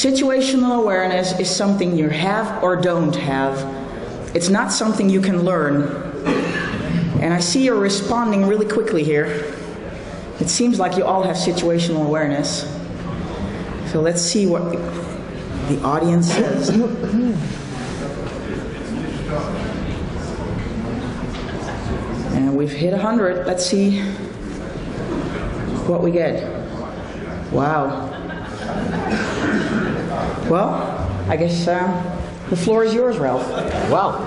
Situational awareness is something you have or don't have. It's not something you can learn. And I see you're responding really quickly here. It seems like you all have situational awareness. So let's see what the audience says. And we've hit 100. Let's see what we get. Wow. Well, I guess the floor is yours, Ralph. Wow.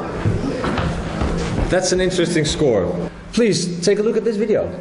That's an interesting score. Please take a look at this video.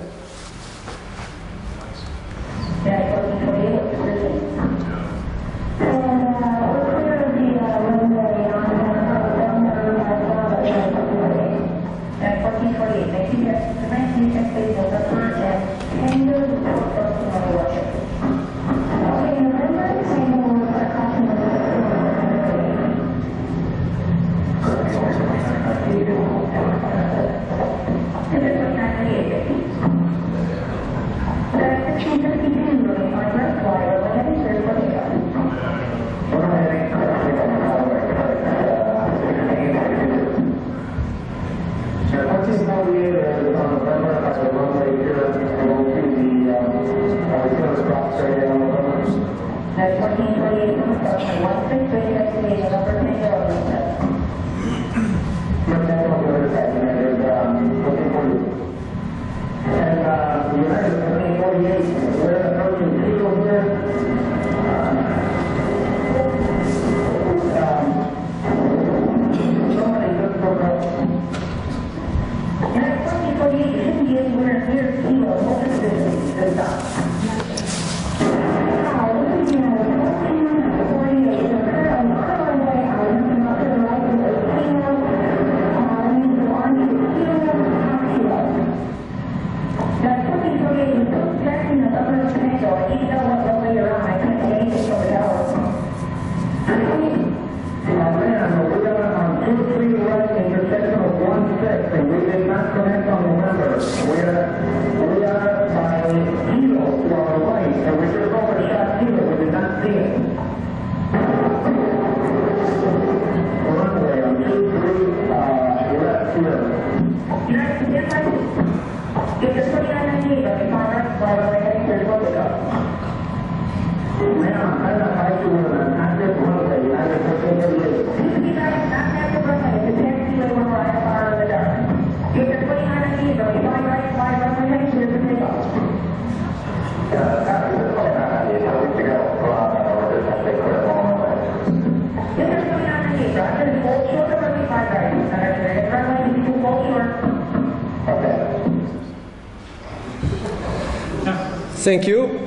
Thank you.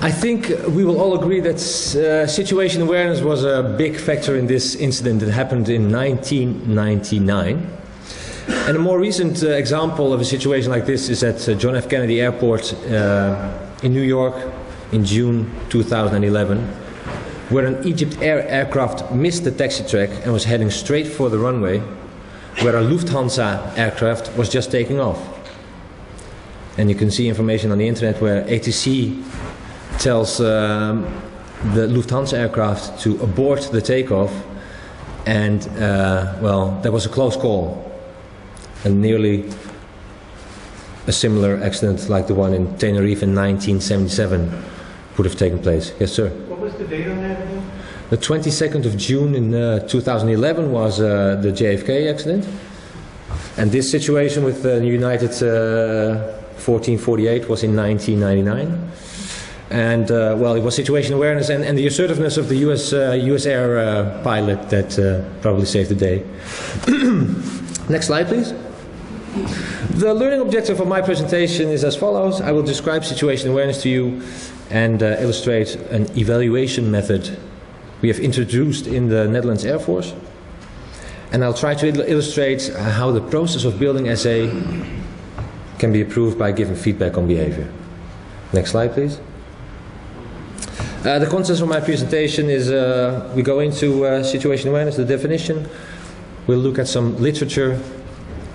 I think we will all agree that situation awareness was a big factor in this incident that happened in 1999. And a more recent example of a situation like this is at John F. Kennedy Airport in New York in June 2011, where an Egypt Air aircraft missed the taxi track and was heading straight for the runway, where a Lufthansa aircraft was just taking off. And you can see information on the internet where ATC tells the Lufthansa aircraft to abort the takeoff, and well, that was a close call, and nearly a similar accident like the one in Tenerife in 1977 would have taken place. Yes, sir? What was the date on that again? The 22nd of June in 2011 was the JFK accident, and this situation with the United 1448 was in 1999. And well, it was situation awareness and the assertiveness of the US Air pilot that probably saved the day. Next slide, please. The learning objective of my presentation is as follows. I will describe situation awareness to you and illustrate an evaluation method we have introduced in the Netherlands Air Force. And I'll try to illustrate how the process of building SA can be improved by giving feedback on behavior. Next slide, please. The content of my presentation is we go into situation awareness, the definition. We'll look at some literature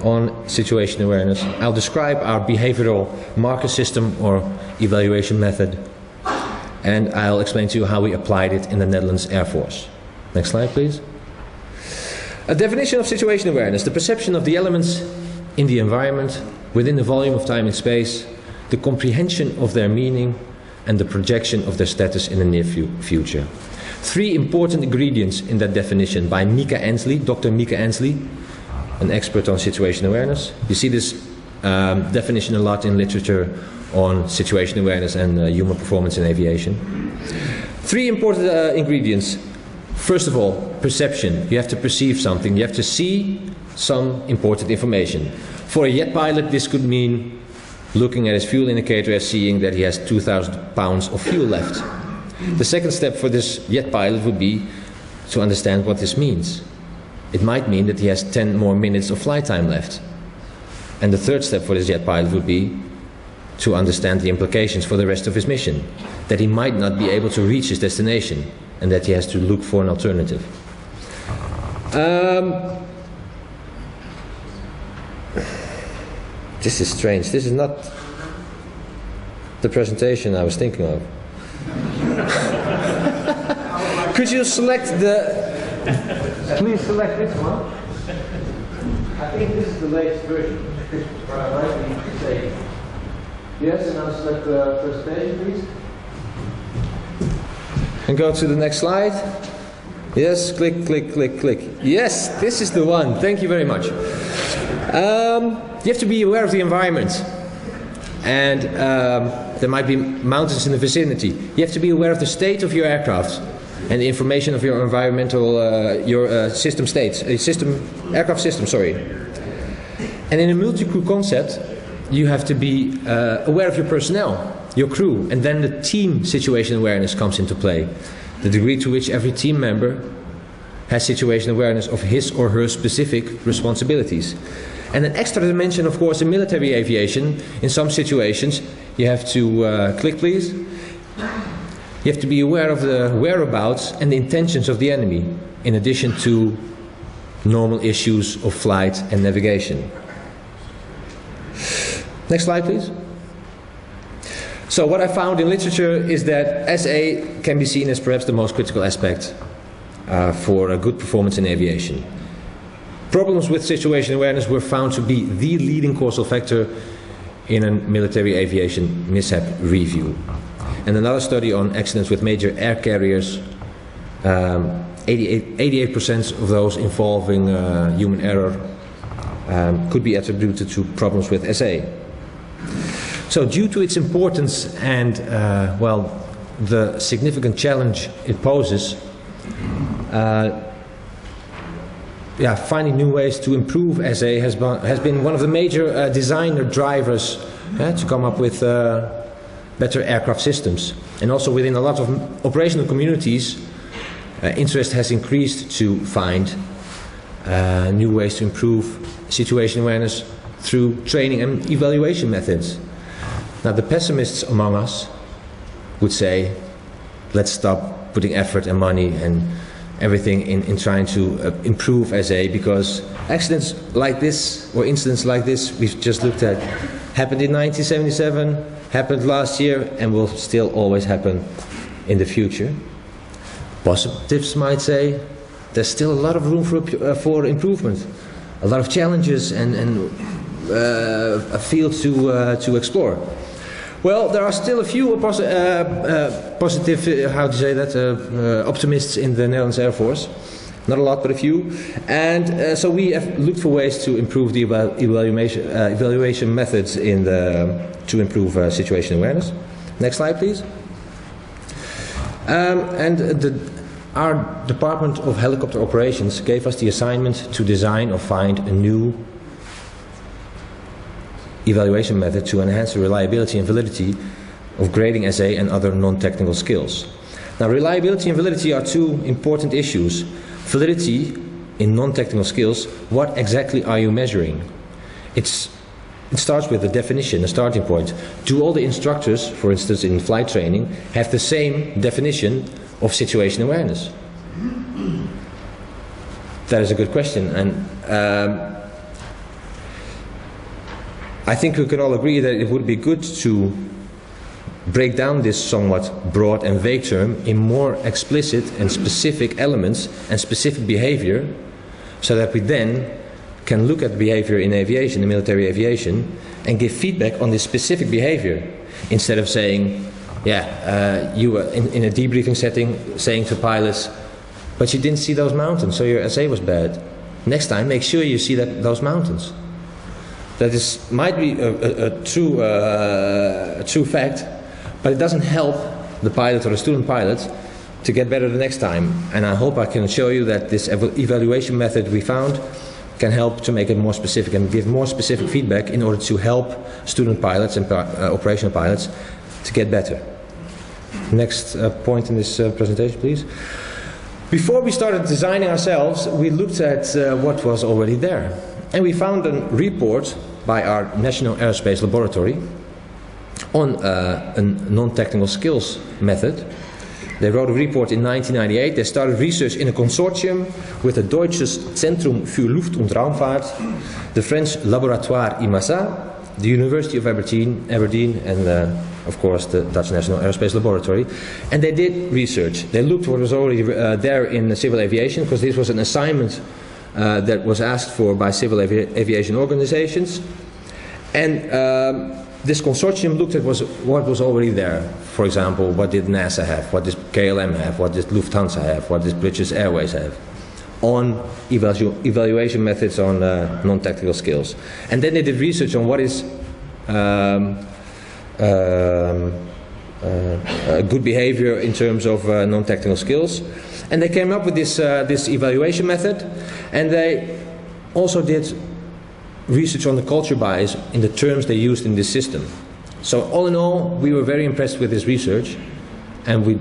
on situation awareness. I'll describe our behavioral marker system or evaluation method. and I'll explain to you how we applied it in the Netherlands Air Force. Next slide, please. A definition of situation awareness: the perception of the elements in the environment within the volume of time and space, the comprehension of their meaning, and the projection of their status in the near future. Three important ingredients in that definition by Mika Ansley, Dr. Mika Ansley, an expert on situation awareness. You see this definition a lot in literature on situation awareness and human performance in aviation. Three important ingredients. First of all, perception. You have to perceive something. You have to see some important information. For a jet pilot, this could mean looking at his fuel indicator and seeing that he has 2,000 pounds of fuel left. The second step for this jet pilot would be to understand what this means. It might mean that he has 10 more minutes of flight time left. And the third step for this jet pilot would be to understand the implications for the rest of his mission. That he might not be able to reach his destination and that he has to look for an alternative. This is strange. This is not the presentation I was thinking of. Could you select please select this one. I think this is the latest version. Yes, and now select the presentation, please. And go to the next slide. Yes, click, click, click, click. Yes, this is the one. Thank you very much. You have to be aware of the environment. And there might be mountains in the vicinity. You have to be aware of the state of your aircraft and the information of your environmental, system states, aircraft system, sorry. And in a multi-crew concept, you have to be aware of your personnel, your crew, and then the team situation awareness comes into play. The degree to which every team member has situation awareness of his or her specific responsibilities. And an extra dimension, of course, in military aviation, in some situations, you have to, click please, you have to be aware of the whereabouts and the intentions of the enemy, in addition to normal issues of flight and navigation. Next slide, please. So what I found in literature is that SA can be seen as perhaps the most critical aspect for a good performance in aviation. Problems with situation awareness were found to be the leading causal factor in a military aviation mishap review. And another study on accidents with major air carriers, 88% of those involving human error could be attributed to problems with SA. So due to its importance and, the significant challenge it poses, finding new ways to improve SA has been one of the major designer drivers to come up with better aircraft systems. And also within a lot of operational communities, interest has increased to find new ways to improve situation awareness through training and evaluation methods. Now the pessimists among us would say, let's stop putting effort and money and everything in trying to improve SA, because accidents like this or incidents like this we've just looked at happened in 1977, happened last year, and will still always happen in the future. Positives might say there's still a lot of room for improvement, a lot of challenges and a field to explore. Well, there are still a few positive, optimists in the Netherlands Air Force. Not a lot, but a few. And so we have looked for ways to improve the evaluation methods to improve situation awareness. Next slide, please. Our Department of Helicopter Operations gave us the assignment to design or find a new evaluation method to enhance the reliability and validity of grading SA and other non-technical skills. Now, reliability and validity are two important issues. Validity in non-technical skills, what exactly are you measuring? It starts with a definition, a starting point. Do all the instructors, for instance in flight training, have the same definition of situation awareness? That is a good question, and I think we can all agree that it would be good to break down this somewhat broad and vague term in more explicit and specific elements and specific behavior, so that we then can look at behavior in aviation, in military aviation, and give feedback on this specific behavior, instead of saying, you were in a debriefing setting saying to pilots, but you didn't see those mountains, so your SA was bad. Next time, make sure you see those mountains. That might be a true fact, but it doesn't help the pilot or the student pilot to get better the next time. And I hope I can show you that this evaluation method we found can help to make it more specific and give more specific feedback in order to help student pilots and operational pilots to get better. Next point in this presentation, please. Before we started designing ourselves, we looked at what was already there. And we found a report by our National Aerospace Laboratory on a non-technical skills method. They wrote a report in 1998. They started research in a consortium with the Deutsches Zentrum für Luft- und Raumfahrt, the French Laboratoire IMASA, the University of Aberdeen and of course the Dutch National Aerospace Laboratory. And they did research. They looked what was already there in civil aviation, because this was an assignment that was asked for by civil aviation organizations. And this consortium looked at what was already there. For example, what did NASA have? What does KLM have? What does Lufthansa have? What does British Airways have? On evaluation methods on non-technical skills. And then they did research on what is good behavior in terms of non-technical skills. And they came up with this evaluation method, and they also did research on the culture bias in the terms they used in this system. So all in all, we were very impressed with this research, and we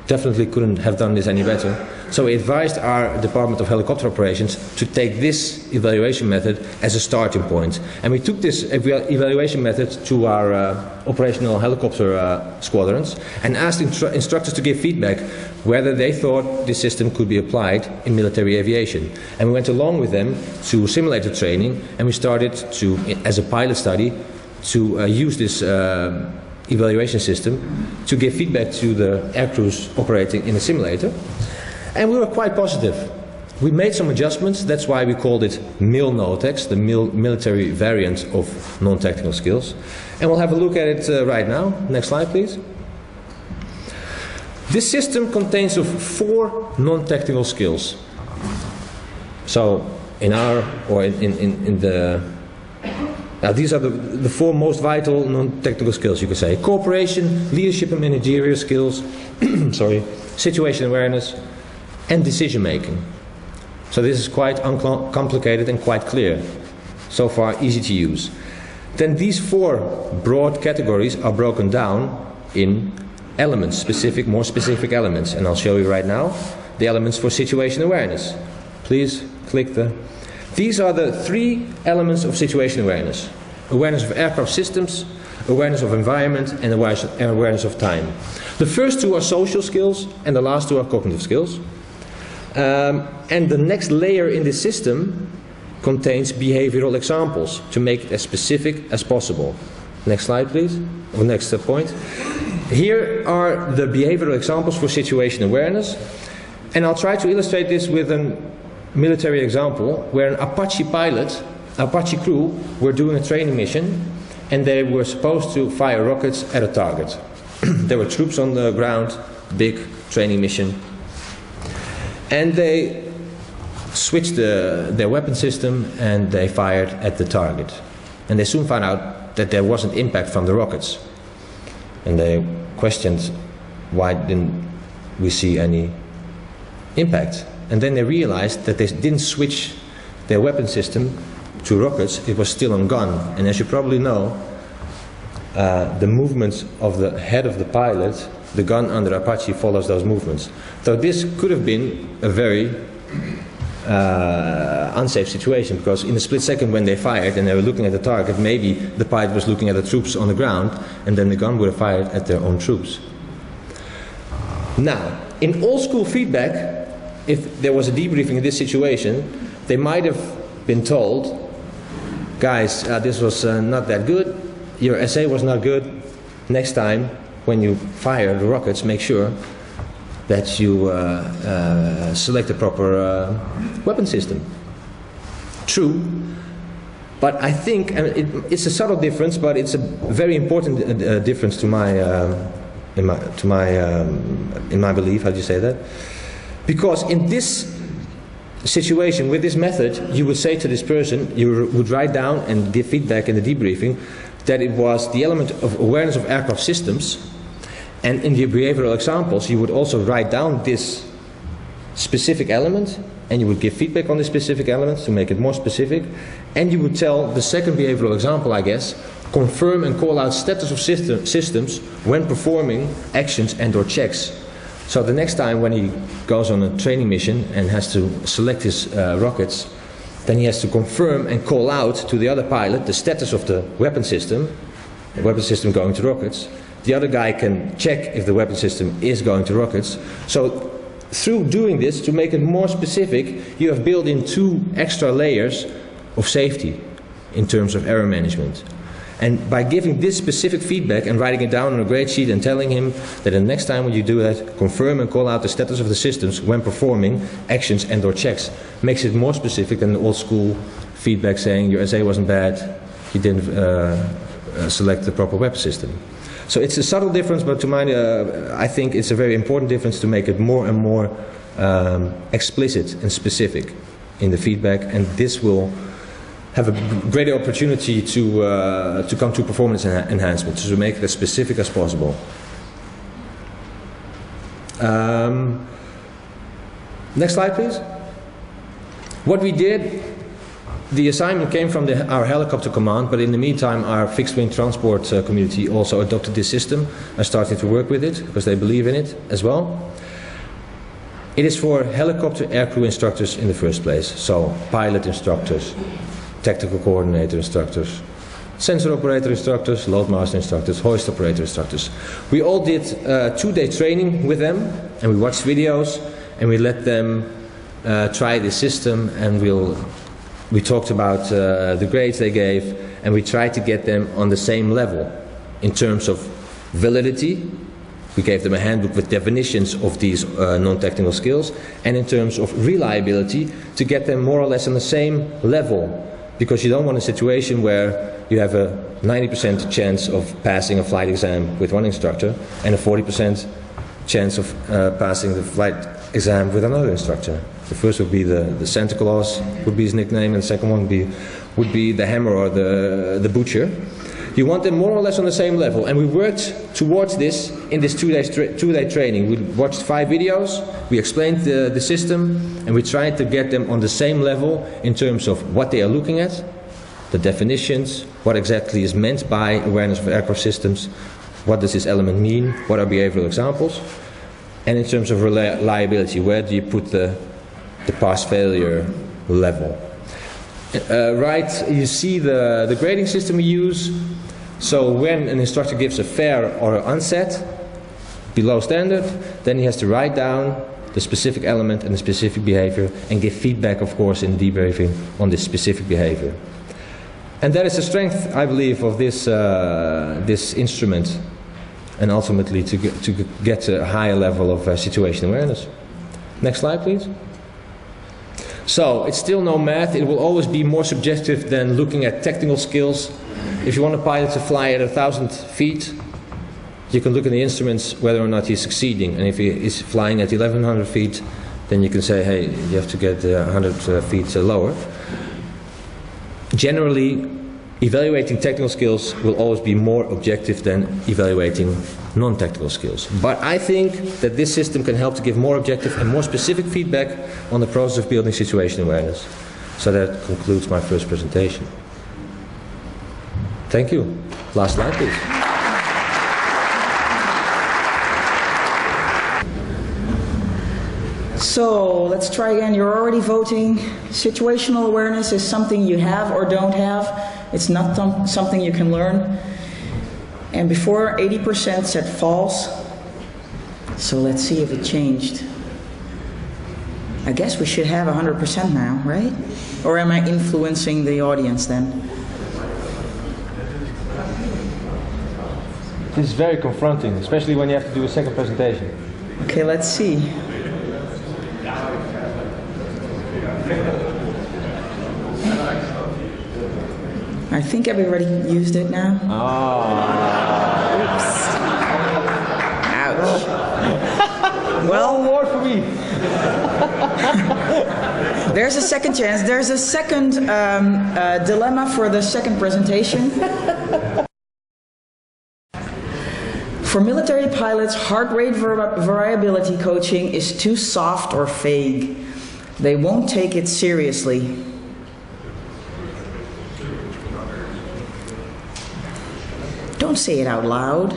definitely couldn't have done this any better. So we advised our Department of Helicopter Operations to take this evaluation method as a starting point. And we took this evaluation method to our operational helicopter squadrons and asked instructors to give feedback whether they thought this system could be applied in military aviation. And we went along with them to simulator training, and we started to, as a pilot study, to use this evaluation system to give feedback to the air crews operating in a simulator. And we were quite positive. We made some adjustments. That's why we called it MilNoTechS, the military variant of non-technical skills. And we'll have a look at it right now. Next slide, please. This system contains of 4 non-technical skills. So in our, or in the, now these are the 4 most vital non-technical skills, you could say. Cooperation, leadership and managerial skills, sorry, situation awareness, and decision making. So this is quite uncomplicated and quite clear. So far easy to use. Then these 4 broad categories are broken down in elements, more specific elements. And I'll show you right now the elements for situation awareness. Please click the... These are the 3 elements of situation awareness. Awareness of aircraft systems, awareness of environment, and awareness of time. The first 2 are social skills, and the last 2 are cognitive skills. And the next layer in this system contains behavioral examples to make it as specific as possible. Next slide, please. Or next point. Here are the behavioral examples for situation awareness. And I'll try to illustrate this with a military example where an Apache crew were doing a training mission, and they were supposed to fire rockets at a target. There were troops on the ground, big training mission. And they switched their weapon system and they fired at the target. And they soon found out that there wasn't impact from the rockets. And they questioned, why didn't we see any impact? And then they realized that they didn't switch their weapon system to rockets, it was still on gun. And as you probably know, the movements of the head of the pilot, the gun under Apache follows those movements. So this could have been a very unsafe situation, because in a split second when they fired and they were looking at the target, maybe the pilot was looking at the troops on the ground, and then the gun would have fired at their own troops. Now, in old school feedback, if there was a debriefing in this situation, they might have been told, guys, this was not that good, your SA was not good, next time when you fire the rockets, make sure that you select the proper weapon system. True, but I think it's a subtle difference, but it's a very important difference to in my belief. How do you say that? Because in this situation, with this method, you would say to this person, you would write down and give feedback in the debriefing that it was the element of awareness of aircraft systems. And in the behavioral examples, you would also write down this specific element, and you would give feedback on this specific element to make it more specific. And you would tell the second behavioral example, I guess, confirm and call out status of systems when performing actions and or checks. So the next time when he goes on a training mission and has to select his rockets, then he has to confirm and call out to the other pilot the status of the weapon system going to rockets. The other guy can check if the weapon system is going to rockets. So through doing this, to make it more specific, you have built in 2 extra layers of safety in terms of error management. And by giving this specific feedback and writing it down on a grade sheet and telling him that the next time when you do that, confirm and call out the status of the systems when performing actions and or checks, makes it more specific than the old school feedback saying your SA wasn't bad, you didn't select the proper weapon system. So it's a subtle difference, but to my, I think it's a very important difference to make it more and more explicit and specific in the feedback, and this will have a greater opportunity to come to performance enhancement, to make it as specific as possible. Next slide, please. What we did, the assignment came from our helicopter command, but in the meantime our fixed wing transport community also adopted this system and started to work with it because they believe in it as well. It is for helicopter aircrew instructors in the first place, so pilot instructors, tactical coordinator instructors, sensor operator instructors, loadmaster instructors, hoist operator instructors. We all did 2-day training with them, and we watched videos, and we let them try the system, and we talked about the grades they gave, and we tried to get them on the same level in terms of validity. We gave them a handbook with definitions of these non-technical skills, and in terms of reliability, to get them more or less on the same level. Because you don't want a situation where you have a 90% chance of passing a flight exam with one instructor and a 40% chance of passing the flight exam with another instructor. The first would be the Santa Claus, would be his nickname, and the second one would be the hammer or the butcher. You want them more or less on the same level, and we worked towards this in this 2-day training. We watched 5 videos, we explained the system, and we tried to get them on the same level in terms of what they are looking at, the definitions, what exactly is meant by awareness of aircraft systems, what does this element mean, what are behavioral examples, and in terms of reliability, where do you put the pass-failure level. Right, you see the grading system we use. So when an instructor gives a fair or an unset, below standard, then he has to write down the specific element and the specific behavior and give feedback, of course, in debriefing on this specific behavior. And that is the strength, I believe, of this instrument, and ultimately to get to a higher level of situation awareness. Next slide, please. So it's still no math. It will always be more subjective than looking at technical skills. If you want a pilot to fly at 1,000 feet, you can look at the instruments whether or not he's succeeding. And if he is flying at 1,100 feet, then you can say, hey, you have to get 100 feet lower. Generally, evaluating technical skills will always be more objective than evaluating non-technical skills. But I think that this system can help to give more objective and more specific feedback on the process of building situation awareness. So that concludes my first presentation. Thank you. Last slide, please. So let's try again. You're already voting. Situational awareness is something you have or don't have. It's not something you can learn. And before, 80% said false. So let's see if it changed. I guess we should have 100% now, right? Or am I influencing the audience then? This is very confronting, especially when you have to do a second presentation. Okay, let's see. I think everybody used it now. Oops. Ouch. Well, award for me. there's a second chance. There's a second dilemma for the second presentation. For military pilots, heart rate variability coaching is too soft or vague. They won't take it seriously. Don't say it out loud.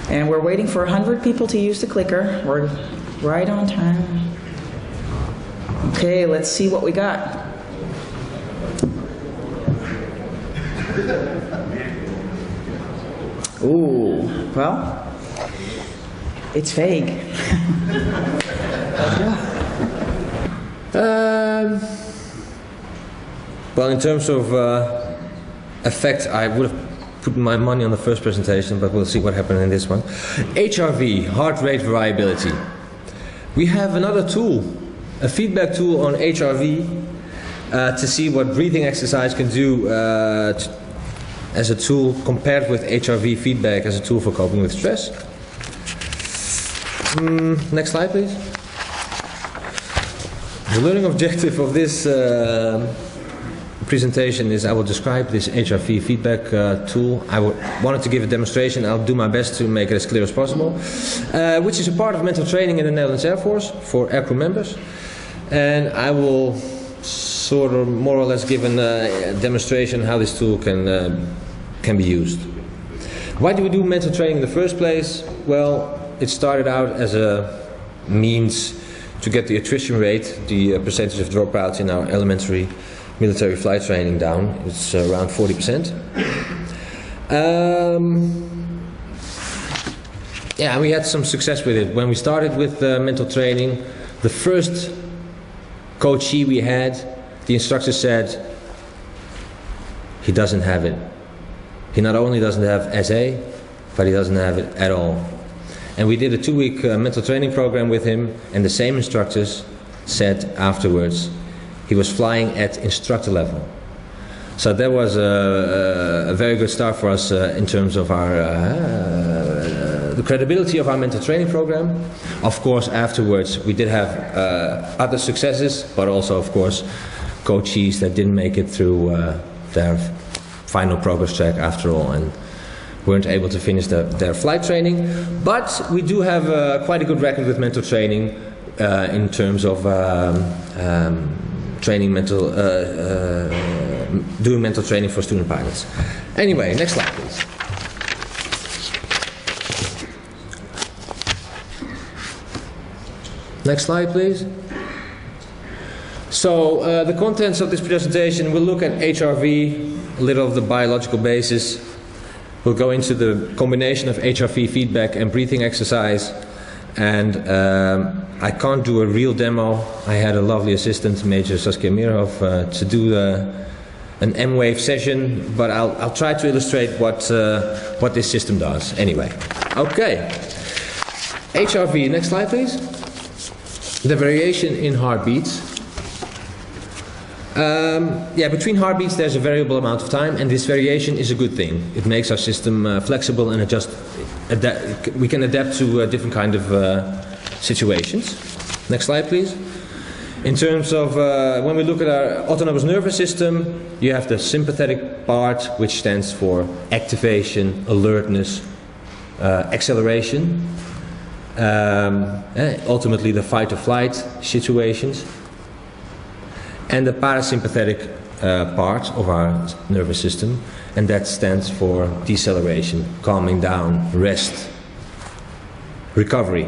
And we're waiting for 100 people to use the clicker. We're right on time. Okay, let's see what we got. Ooh, well, it's vague. Well, in terms of effect, I would have put my money on the first presentation, but we'll see what happened in this one. HRV, heart rate variability. We have another tool, a feedback tool on HRV to see what breathing exercise can do as a tool compared with HRV feedback as a tool for coping with stress. Next slide, please. The learning objective of this presentation is I will describe this HRV feedback tool. I wanted to give a demonstration. I'll do my best to make it as clear as possible, which is a part of mental training in the Netherlands Air Force for aircrew members. And I will sort of more or less give a demonstration how this tool can be used. Why do we do mental training in the first place? Well, it started out as a means to get the attrition rate, the percentage of dropouts in our elementary military flight training down. It's around 40%. Yeah, we had some success with it. When we started with mental training, the first coachee we had, the instructor said, he doesn't have it. He not only doesn't have SA, but he doesn't have it at all. And we did a 2-week mental training program with him, and the same instructors said afterwards, he was flying at instructor level. So that was a very good start for us in terms of our the credibility of our mental training program. Of course, afterwards we did have other successes, but also, of course, coachees that didn't make it through their final progress track after all and weren't able to finish their flight training. But we do have quite a good record with mental training in terms of training doing mental training for student pilots. Anyway, next slide, please. Next slide, please. So the contents of this presentation, we'll look at HRV, a little of the biological basis. We'll go into the combination of HRV feedback and breathing exercise. And I can't do a real demo. I had a lovely assistant, Major Saskia Mirhoff, to do an EMWAVE session, but I'll try to illustrate what this system does. Anyway, okay. HRV, next slide, please. The variation in heartbeats. Between heartbeats there's a variable amount of time, and this variation is a good thing. It makes our system flexible and we can adapt to different kind of situations. Next slide, please. In terms of when we look at our autonomous nervous system, you have the sympathetic part, which stands for activation, alertness, acceleration, ultimately the fight or flight situations, and the parasympathetic part of our nervous system, and that stands for deceleration, calming down, rest, recovery.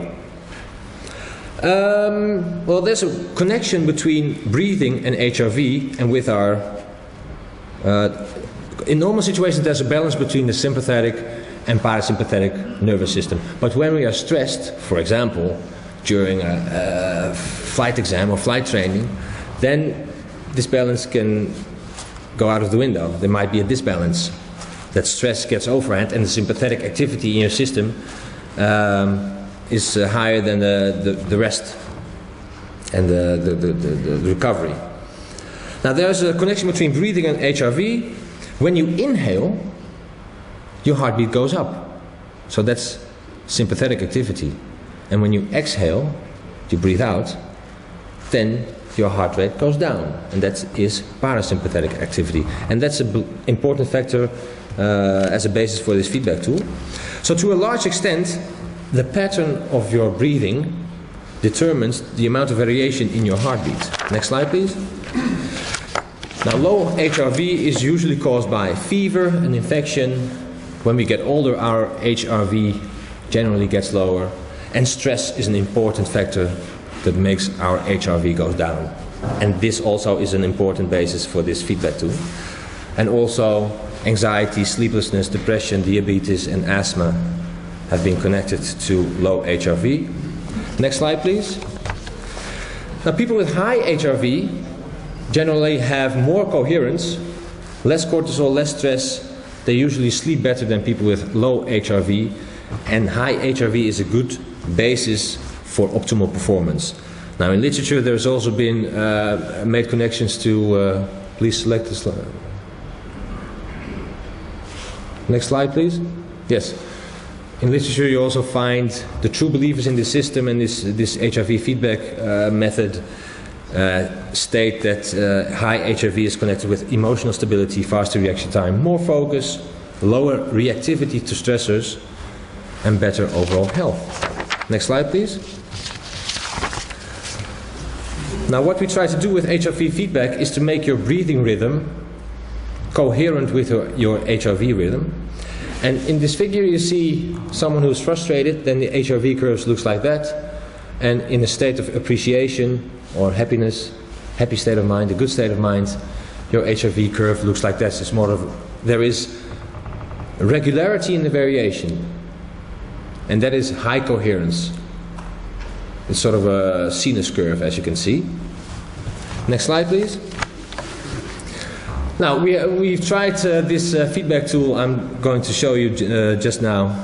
Well, there's a connection between breathing and HRV, and with our in normal situations there's a balance between the sympathetic and parasympathetic nervous system. But when we are stressed, for example, during a flight exam or flight training, then this balance can go out of the window. There might be a disbalance, that stress gets overhand and the sympathetic activity in your system is higher than the rest and the recovery. Now there's a connection between breathing and HRV. When you inhale, your heartbeat goes up. So that's sympathetic activity. And when you exhale, you breathe out, then your heart rate goes down. And that is parasympathetic activity. And that's an important factor as a basis for this feedback tool. So to a large extent, the pattern of your breathing determines the amount of variation in your heartbeat. Next slide, please. Now, low HRV is usually caused by fever, an infection. When we get older, our HRV generally gets lower. And stress is an important factor that makes our HRV go down. And this also is an important basis for this feedback tool. And also, anxiety, sleeplessness, depression, diabetes, and asthma have been connected to low HRV. Next slide, please. Now, people with high HRV generally have more coherence, less cortisol, less stress. They usually sleep better than people with low HRV, and high HRV is a good basis for optimal performance. Now, in literature, there's also been made connections to. Please select the slide. Next slide, please. Yes. In literature, you also find the true believers in this system and this HRV feedback method state that high HRV is connected with emotional stability, faster reaction time, more focus, lower reactivity to stressors, and better overall health. Next slide, please. Now, what we try to do with HRV feedback is to make your breathing rhythm coherent with your HRV rhythm. And in this figure you see someone who's frustrated, then the HRV curve looks like that. And in a state of appreciation or happiness, happy state of mind, a good state of mind, your HRV curve looks like that. It's more of, there is regularity in the variation. And that is high coherence. It's sort of a sinus curve, as you can see. Next slide, please. Now, we've tried this feedback tool I'm going to show you just now,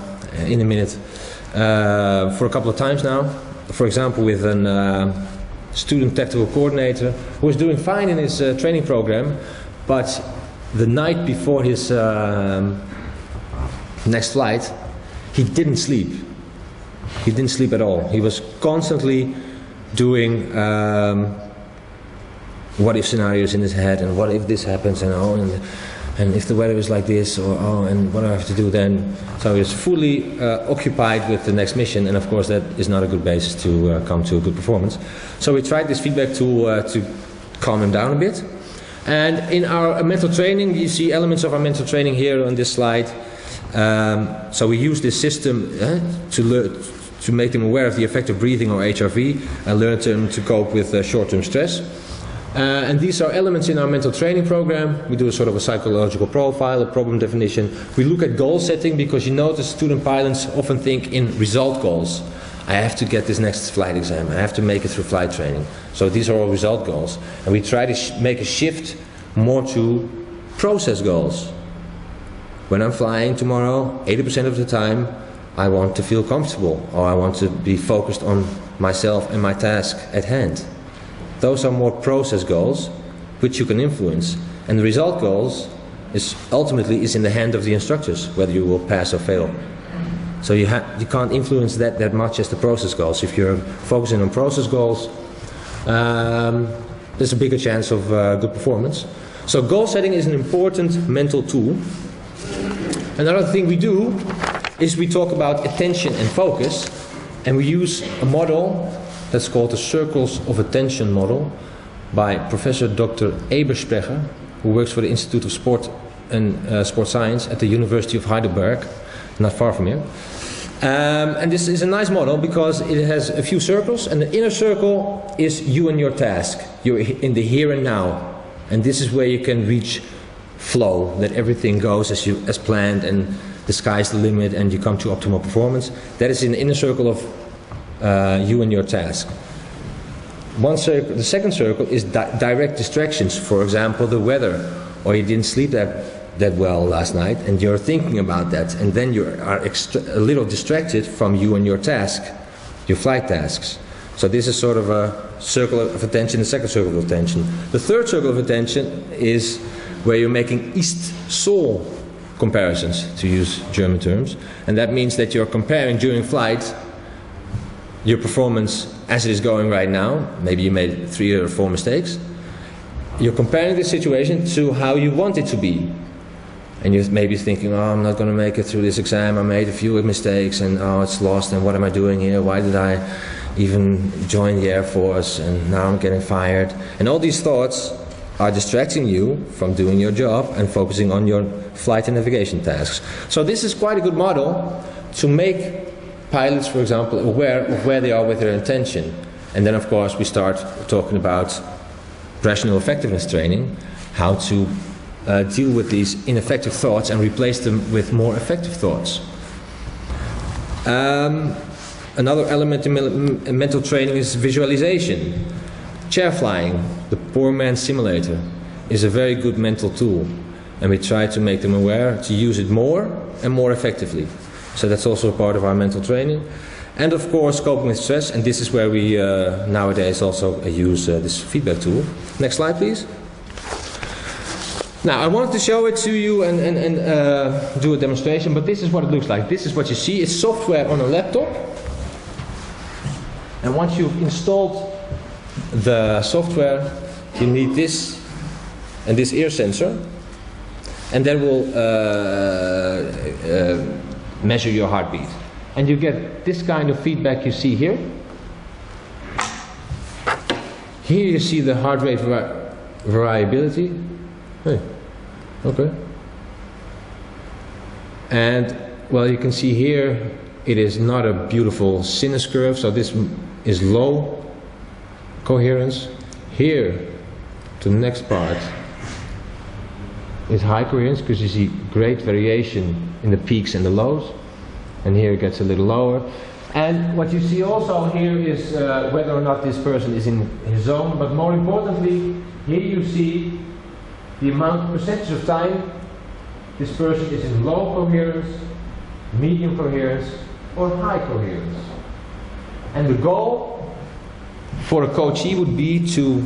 in a minute, for a couple of times now. For example, with a student tactical coordinator who was doing fine in his training program, but the night before his next flight, he didn't sleep. He didn't sleep at all. He was constantly doing what if scenarios in his head, and what if this happens, and and if the weather is like this, or and what do I have to do then? So he was fully occupied with the next mission, and of course that is not a good basis to come to a good performance. So we tried this feedback tool to calm him down a bit. And in our mental training, you see elements of our mental training here on this slide. So we use this system to make them aware of the effect of breathing or HRV, and learn them to cope with short-term stress. And these are elements in our mental training program. We do a sort of a psychological profile, a problem definition. We look at goal setting, because you notice student pilots often think in result goals. I have to get this next flight exam. I have to make it through flight training. So these are all result goals. And we try to make a shift more to process goals. When I'm flying tomorrow, 80% of the time, I want to feel comfortable, or I want to be focused on myself and my task at hand. Those are more process goals, which you can influence. And the result goals is ultimately in the hand of the instructors, whether you will pass or fail. So you can't influence that much as the process goals. If you're focusing on process goals, there's a bigger chance of good performance. So goal setting is an important mental tool. Another thing we do is we talk about attention and focus, and we use a model that's called the Circles of Attention model by Professor Dr. Ebersprecher, who works for the Institute of Sport and Sport Science at the University of Heidelberg, not far from here. And this is a nice model because it has a few circles, and the inner circle is you and your task. You're in the here and now, and this is where you can reach flow, that everything goes as planned, and the sky's the limit, and you come to optimal performance. That is in the inner circle of you and your task. One circle, the second circle is direct distractions, for example the weather, or you didn't sleep that well last night, and you're thinking about that, and then you are a little distracted from you and your task, your flight tasks. So this is sort of a circle of attention, the second circle of attention. The third circle of attention is where you're making East-Sol comparisons, to use German terms, and that means that you're comparing during flight your performance as it is going right now. Maybe you made 3 or 4 mistakes. You're comparing the situation to how you want it to be. And you're maybe thinking, oh, I'm not going to make it through this exam, I made a few mistakes, and oh, it's lost, and what am I doing here? Why did I even join the Air Force, and now I'm getting fired? And all these thoughts are distracting you from doing your job and focusing on your flight and navigation tasks. So this is quite a good model to make pilots, for example, aware of where they are with their attention. And then, of course, we start talking about rational effectiveness training, how to deal with these ineffective thoughts and replace them with more effective thoughts. Another element in mental training is visualization. Chair flying, the poor man's simulator, is a very good mental tool, and we try to make them aware to use it more and more effectively. So that's also a part of our mental training. And of course, coping with stress, and this is where we nowadays also use this feedback tool. Next slide, please. Now, I wanted to show it to you and do a demonstration, but this is what it looks like. This is what you see. It's software on a laptop. And once you've installed the software, you need this and this ear sensor, and that will measure your heartbeat. And you get this kind of feedback you see here. Here you see the heart rate variability. Hey, okay. And well, you can see here it is not a beautiful sinus curve, so this is low coherence. Here, to the next part, is high coherence, because you see great variation in the peaks and the lows. And here it gets a little lower. And what you see also here is whether or not this person is in his zone, but more importantly, here you see the percentage of time this person is in low coherence, medium coherence, or high coherence. And the goal for a coachee would be to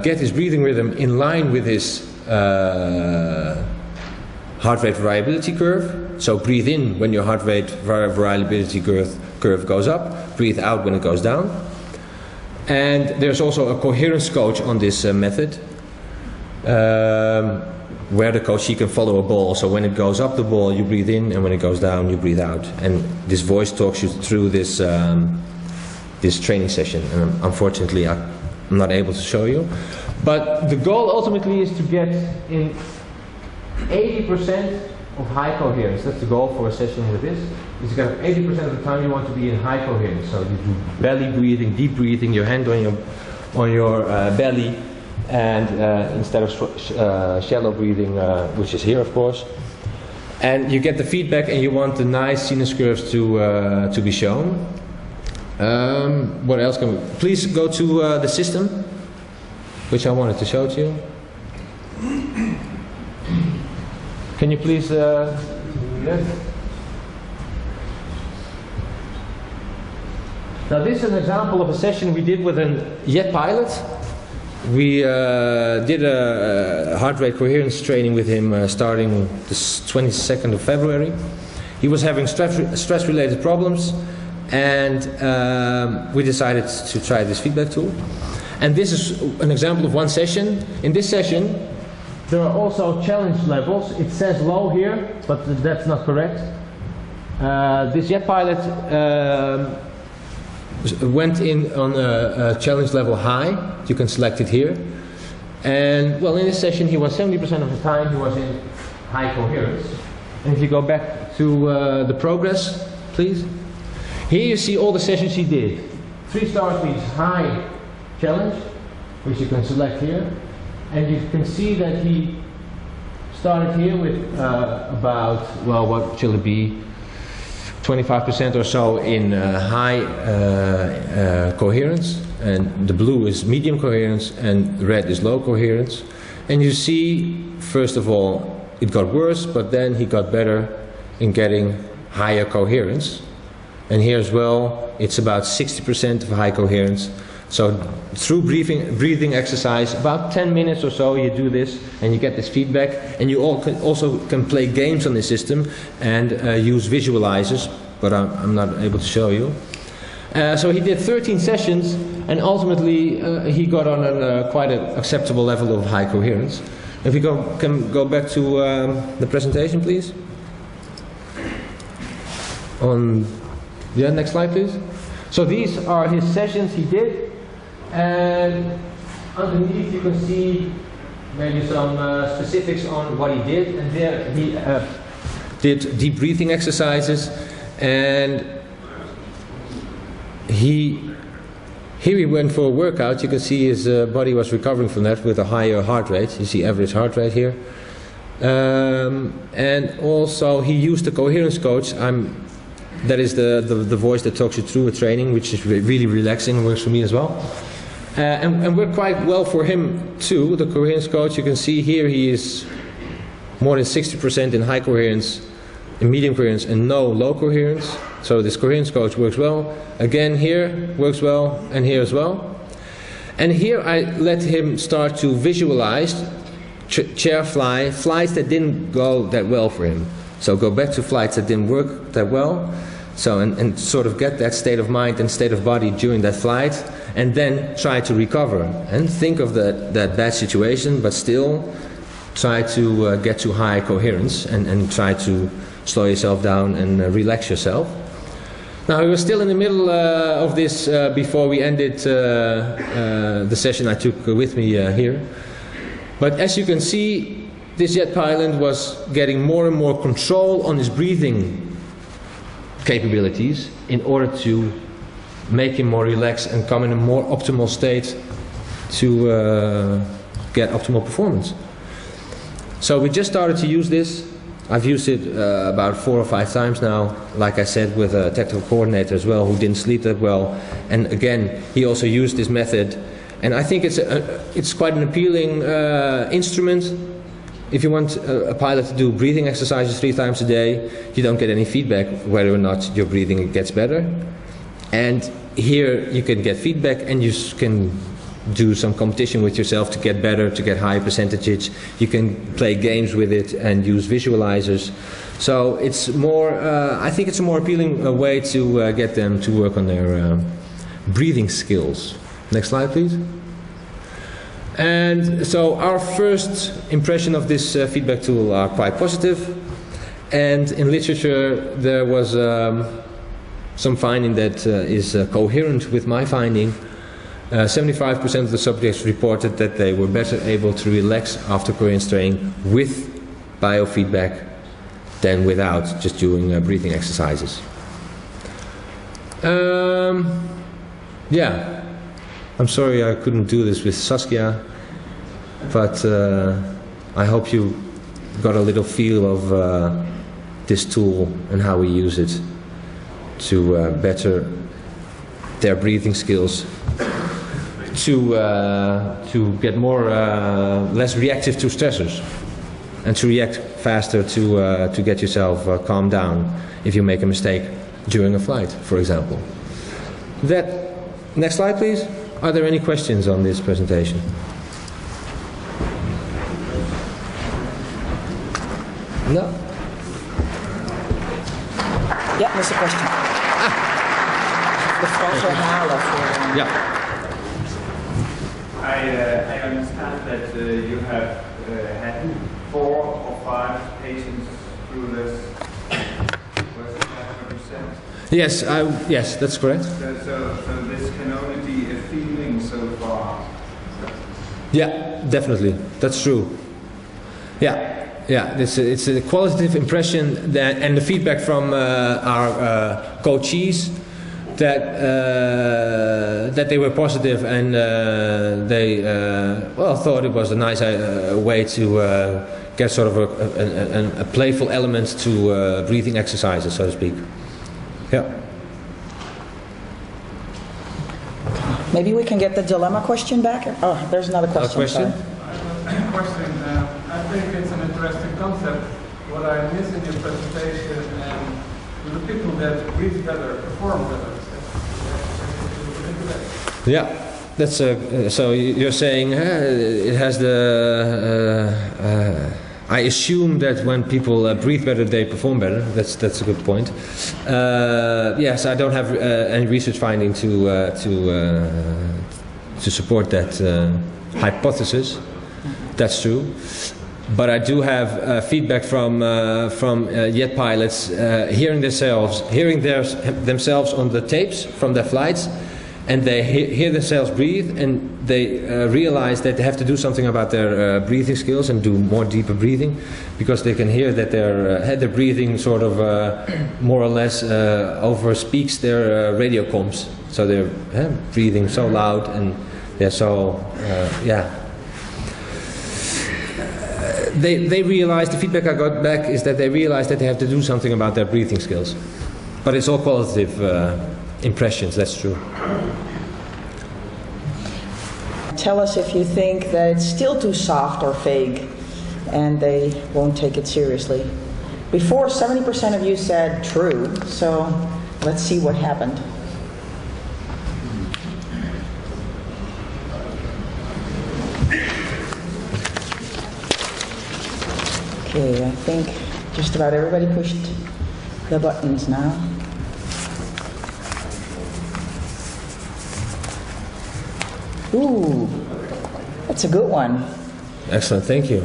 get his breathing rhythm in line with his heart rate variability curve. So breathe in when your heart rate variability curve goes up, breathe out when it goes down. And there's also a coherence coach on this method, where the coachee can follow a ball. So when it goes up the ball, you breathe in, and when it goes down, you breathe out. And this voice talks you through this this training session. And unfortunately, I'm not able to show you. But the goal ultimately is to get in 80% of high coherence. That's the goal for a session with this. Is to 80% of the time you want to be in high coherence. So you do belly breathing, deep breathing, your hand on your belly, and instead of shallow breathing, which is here, of course. And you get the feedback, and you want the nice sinus curves to be shown. What else can we? Please go to the system, which I wanted to show to you. Can you please? Yes. Now this is an example of a session we did with a jet pilot. We did a heart rate coherence training with him starting the 22nd of February. He was having stress-related problems, and we decided to try this feedback tool. And this is an example of one session. In this session, there are also challenge levels. It says low here, but that's not correct. This jet pilot went in on a challenge level high. You can select it here. And well, in this session, he was 70% of the time he was in high coherence. And if you go back to the progress, please. Here you see all the sessions he did. 3 stars means high challenge, which you can select here. And you can see that he started here with about, well, what shall it be? 25% or so in high coherence, and the blue is medium coherence and red is low coherence. And you see, first of all, it got worse, but then he got better in getting higher coherence. And here as well, it's about 60% of high coherence. So through breathing exercise, about 10 minutes or so, you do this and you get this feedback. And you also can play games on the system and use visualizers, but I'm not able to show you. So he did 13 sessions, and ultimately he got on a quite an acceptable level of high coherence. If we can go back to the presentation, please. Next slide, please. So these are his sessions he did, and underneath you can see maybe some specifics on what he did. And there he did deep breathing exercises, and here he went for a workout. You can see his body was recovering from that with a higher heart rate. You see average heart rate here. And also he used the coherence coach. That is the voice that talks you through a training, which is really relaxing, works for me as well. And worked quite well for him too, the coherence coach. You can see here he is more than 60% in high coherence, in medium coherence, and no low coherence. So this coherence coach works well. Again, here works well, and here as well. And here I let him start to visualize chair flights that didn't go that well for him. So go back to flights that didn't work that well. So and sort of get that state of mind and state of body during that flight, and then try to recover and think of that bad situation, but still try to get to high coherence and try to slow yourself down and relax yourself. Now, we were still in the middle of this before we ended the session I took with me here. But as you can see, this jet pilot was getting more and more control on his breathing capabilities in order to make him more relaxed and come in a more optimal state to get optimal performance. So we just started to use this. I've used it about 4 or 5 times now, like I said, with a technical coordinator as well, who didn't sleep that well. And again, he also used this method. And I think it's quite an appealing instrument. If you want a pilot to do breathing exercises 3 times a day, you don't get any feedback whether or not your breathing gets better. And here you can get feedback, and you can do some competition with yourself to get better, to get higher percentages. You can play games with it and use visualizers. So it's more, I think it's a more appealing way to get them to work on their breathing skills. Next slide, please. And so our first impression of this feedback tool are quite positive. And in literature there was some finding that is coherent with my finding. 75% of the subjects reported that they were better able to relax after coherence training with biofeedback than without, just doing breathing exercises. Yeah, I'm sorry I couldn't do this with Saskia, but I hope you got a little feel of this tool and how we use it to better their breathing skills, to get more less reactive to stressors, and to react faster to get yourself calmed down if you make a mistake during a flight, for example. Next slide, please. Are there any questions on this presentation? No? Ja, dat is een question. Mevrouw Verhalen voor... Ja. I understand that you have had 4 or 5 patients through this. Was it what you said? Yes, that's correct. So this can only be a feeling so far. Yeah, definitely. That's true. Yeah, it's a qualitative impression that, and the feedback from our coachees that they were positive, and they thought it was a nice way to get sort of a playful element to breathing exercises, so to speak. Yeah. Maybe we can get the dilemma question back. Oh, there's another question. Question? Question. I think it's an interesting concept. What I miss in your presentation and the people that breathe better, perform better. Yeah, that's so you're saying it has the. I assume that when people breathe better, they perform better. That's a good point. Yes, I don't have any research finding to support that hypothesis. That's true. But I do have feedback from jet pilots hearing themselves on the tapes from their flights, and they hear themselves breathe, and they realize that they have to do something about their breathing skills and do more deeper breathing, because they can hear that their breathing sort of more or less overspeaks their radio comms. So they're breathing so loud, and they're so They realized, the feedback I got back is that they realized that they have to do something about their breathing skills. But it's all qualitative impressions, that's true. Tell us if you think that it's still too soft or vague and they won't take it seriously. Before, 70% of you said true, so let's see what happened. Okay, I think just about everybody pushed the buttons now. Ooh, that's a good one. Excellent, thank you.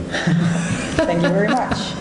Thank you very much.